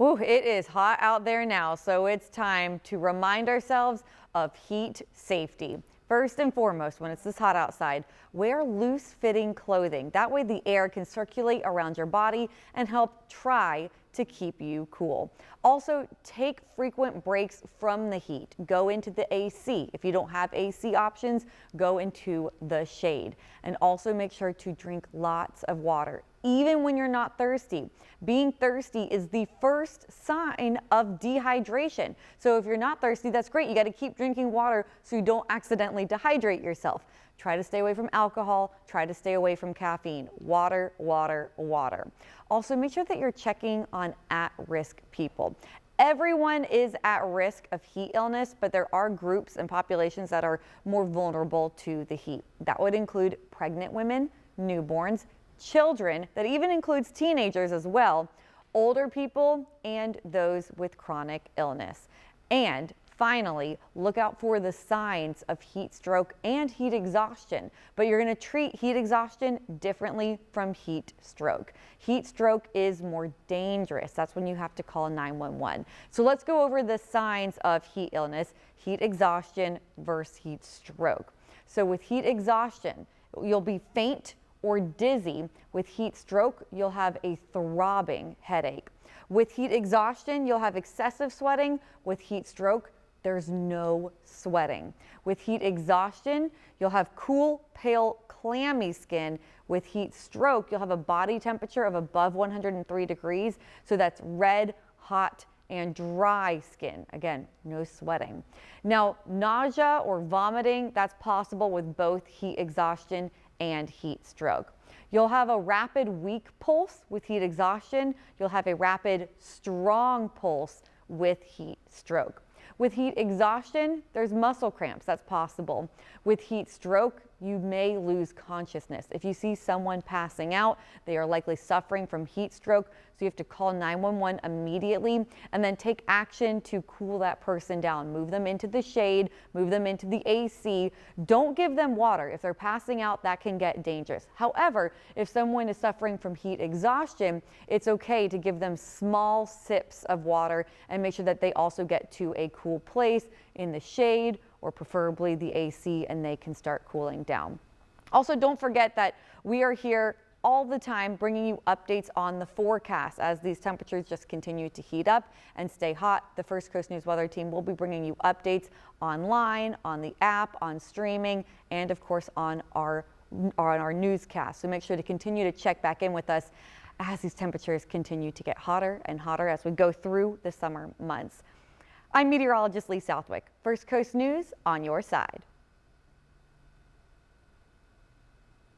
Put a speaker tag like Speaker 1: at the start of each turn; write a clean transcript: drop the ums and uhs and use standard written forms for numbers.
Speaker 1: Ooh, it is hot out there now, so it's time to remind ourselves of heat safety. First and foremost, when it's this hot outside, wear loose-fitting clothing. That way the air can circulate around your body and help try to keep you cool. Also, take frequent breaks from the heat. Go into the AC. If you don't have AC options, go into the shade. And also make sure to drink lots of water, even when you're not thirsty. Being thirsty is the first sign of dehydration. So if you're not thirsty, that's great. You got to keep drinking water so you don't accidentally dehydrate yourself. Try to stay away from alcohol. Try to stay away from caffeine. Water, water, water. Also, make sure that you're checking on at-risk people. Everyone is at risk of heat illness, but there are groups and populations that are more vulnerable to the heat. That would include pregnant women, newborns, children, that even includes teenagers as well, older people, and those with chronic illness. And finally, look out for the signs of heat stroke and heat exhaustion, but you're going to treat heat exhaustion differently from heat stroke. Heat stroke is more dangerous. That's when you have to call 911. So let's go over the signs of heat illness, heat exhaustion versus heat stroke. So with heat exhaustion, you'll be faint or dizzy. With heat stroke, you'll have a throbbing headache. With heat exhaustion, you'll have excessive sweating. With heat stroke, there's no sweating. With heat exhaustion, you'll have cool, pale, clammy skin. With heat stroke, you'll have a body temperature of above 103 degrees. So that's red, hot, and dry skin. Again, no sweating. Now, nausea or vomiting, that's possible with both heat exhaustion and heat stroke. You'll have a rapid, weak pulse with heat exhaustion. You'll have a rapid, strong pulse with heat stroke. With heat exhaustion, there's muscle cramps. That's possible. With heat stroke, you may lose consciousness. If you see someone passing out, they are likely suffering from heat stroke. So you have to call 911 immediately and then take action to cool that person down. Move them into the shade, move them into the AC. Don't give them water. If they're passing out, that can get dangerous. However, if someone is suffering from heat exhaustion, it's okay to give them small sips of water and make sure that they also get to a cool place in the shade or preferably the AC, and they can start cooling down. Also, don't forget that we are here all the time bringing you updates on the forecast as these temperatures just continue to heat up and stay hot. The First Coast News weather team will be bringing you updates online, on the app, on streaming, and of course on our newscast. So make sure to continue to check back in with us as these temperatures continue to get hotter and hotter as we go through the summer months. I'm meteorologist Lee Southwick. First Coast News on your side.